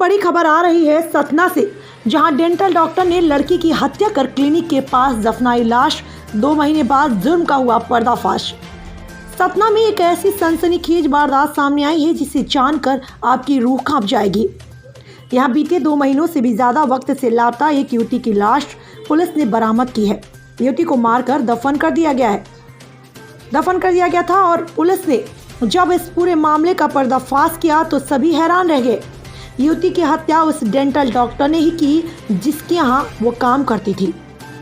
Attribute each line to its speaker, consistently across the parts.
Speaker 1: बड़ी खबर आ रही है सतना से, जहां डेंटल डॉक्टर ने लड़की की हत्या कर क्लिनिक के पास दफनाई लाश। 2 महीने बाद जुर्म का हुआ पर्दाफाश। सतना में एक ऐसी सनसनीखेज वारदात सामने आई है जिसे जानकर आपकी रूह कांप जाएगी। यहाँ बीते 2 महीनों से भी ज्यादा वक्त से लापता एक युवती की लाश पुलिस ने बरामद की है। युवती को मारकर दफन कर दिया गया था और पुलिस ने जब इस पूरे मामले का पर्दाफाश किया तो सभी हैरान रह गए। युवती की हत्या उस डेंटल डॉक्टर ने ही की जिसके यहाँ वो काम करती थी।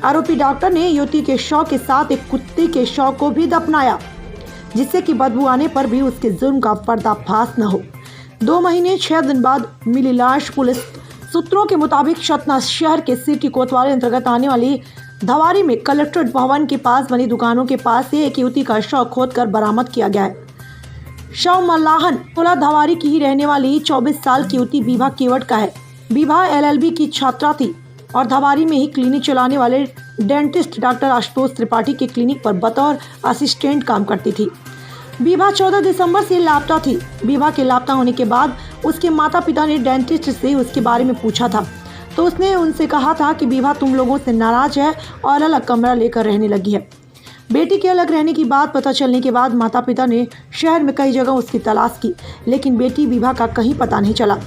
Speaker 1: आरोपी डॉक्टर ने युवती के शव के साथ एक कुत्ते के शव को भी दफनाया, जिससे कि बदबू आने पर भी उसके जुर्म का पर्दाफाश न हो। 2 महीने 6 दिन बाद मिली लाश। पुलिस सूत्रों के मुताबिक सतना शहर के सिटी कोतवाली अंतर्गत आने वाली धवारी में कलेक्ट्रेट भवन के पास बनी दुकानों के पास से एक युवती का शव खोदकर बरामद किया गया है। शव मल्लाहन टोला धवारी की ही रहने वाली 24 साल की युवती विभा केवट का है। विभा LLB की छात्रा थी और धवारी में ही क्लिनिक चलाने वाले डेंटिस्ट डॉक्टर आशुतोष त्रिपाठी के क्लिनिक पर बतौर असिस्टेंट काम करती थी। विभा 14 दिसंबर से लापता थी। विभा के लापता होने के बाद उसके माता पिता ने डेंटिस्ट से उसके बारे में पूछा था, तो उसने उनसे कहा था कि विभा तुम लोगों से नाराज है और अलग कमरा लेकर रहने लगी है। बेटी के अलग रहने की बात पता चलने के बाद माता पिता ने शहर में कई जगह उसकी तलाश की, लेकिन बेटी विभा का कहीं पता नहीं चला।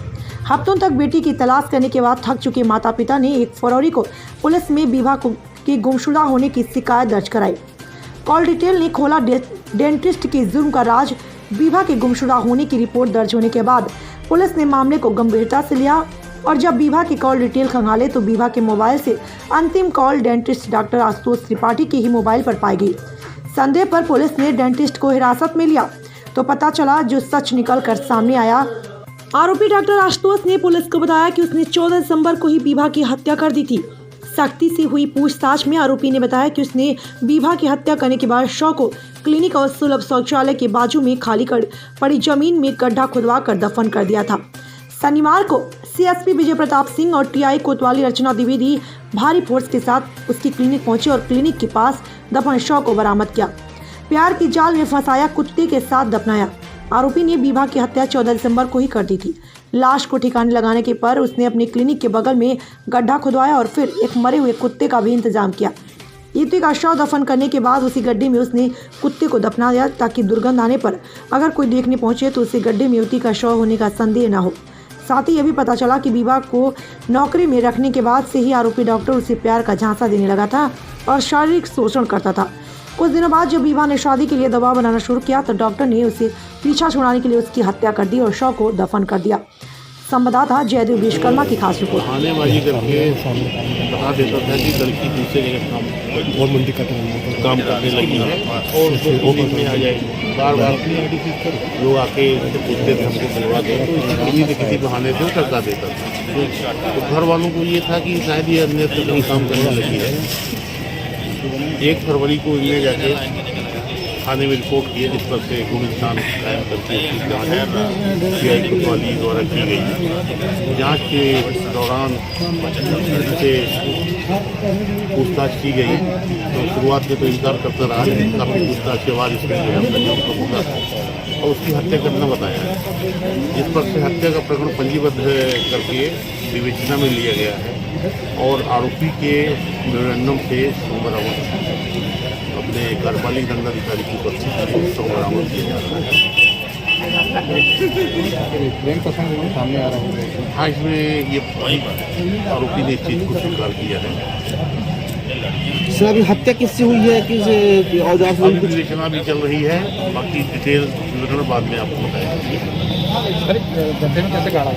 Speaker 1: हफ्तों तक बेटी की तलाश करने के बाद थक चुके माता पिता ने 1 फरवरी को पुलिस में विभा की गुमशुदा होने की शिकायत दर्ज कराई। कॉल डिटेल ने खोला डेंटिस्ट के जुर्म का राज। विभा के गुमशुदा होने की रिपोर्ट दर्ज होने के बाद पुलिस ने मामले को गंभीरता से लिया और जब विभा की कॉल डिटेल खंगाले तो विभा के मोबाइल से अंतिम call dentist doctor Ashutosh Tripathi के ही मोबाइल पर पाई गई। संदेह पर पुलिस ने डेंटिस्ट को हिरासत में लिया तो पता चला जो सच निकल कर सामने आया। आरोपी डॉक्टर आशुतोष ने पुलिस को बताया कि उसने 14 दिसंबर को ही विभा की हत्या कर दी थी। सख्ती से हुई पूछताछ में आरोपी ने बताया कि उसने विभा की हत्या करने के बाद शव को क्लिनिक और सुलभ शौचालय के बाजू में खाली पड़ी जमीन में गड्ढा खुदवा कर दफन कर दिया था। शनिवार को CSP विजय प्रताप सिंह और TI कोतवाली अर्चना द्विवेदी भारी फोर्स के साथ उसकी क्लिनिक पहुंचे और क्लिनिक के पास दफन शव को बरामद किया। प्यार की जाल में फंसाया, कुत्ते के साथ दफनाया। आरोपी ने विभा की हत्या 14 दिसंबर को ही कर दी थी। लाश को ठिकाने लगाने के पर उसने अपने क्लिनिक के बगल में गड्ढा खुदवाया और फिर एक मरे हुए कुत्ते का भी इंतजाम किया। युवती का शव दफन करने के बाद उसी गड्ढे में उसने कुत्ते को दफना दिया ताकि दुर्गंध आने पर अगर कोई देखने पहुंचे तो उसी गड्ढे में युवती का शव होने का संदेह न हो। साथ ही यह भी पता चला कि विभा को नौकरी में रखने के बाद से ही आरोपी डॉक्टर उसे प्यार का झांसा देने लगा था और शारीरिक शोषण करता था। कुछ दिनों बाद जब विभा ने शादी के लिए दबाव बनाना शुरू किया तो डॉक्टर ने उसे पीछा छुड़ाने के लिए उसकी हत्या कर दी और शव को दफन कर दिया। संवाददाता जयदेव विश्वकर्मा की खास रिपोर्ट।
Speaker 2: बहानेबाजी करके बता देता था कि लड़की दूसरे जगह काम करने लगी है और उसको में आ जाएगी। बार लोग आके पूछते थे हमको करवा दो, तो किसी न किसी बहाने से करवा देता था। तो घर वालों को ये था कि शायद ये अन्यत्र कहीं काम करने लगी है। 1 फरवरी को इन्हें जाके थाने में रिपोर्ट की है, जिस पर से गुलिस्तान कायम करके जाँच CI कोतवाली द्वारा की गई। जाँच के दौरान से पूछताछ की गई तो शुरुआत में तो इनकार करता रहा, लेकिन काफ़ी पूछताछ के बाद इसमें जो है अपना बोला और उसकी हत्या करना बताया, जिस पर से हत्या का प्रकरण पंजीबद्ध करके विवेचना में लिया गया है और आरोपी के मेमोरेंडम से बरामद अपने कार्यपालिक दंडाधिकारी की उपस्थिति में बरामद किया जा रहा है।
Speaker 3: सामने आ रहा है।
Speaker 2: हाँ, इसमें ये आरोपी ने इस चीज़ को स्वीकार किया है।
Speaker 3: सर अभी हत्या किससे हुई है, किस औजार से?
Speaker 2: विवेचना भी चल रही है, बाकी डिटेल विवरण बाद में आपको बताएंगे।
Speaker 3: कैसे गाड़ा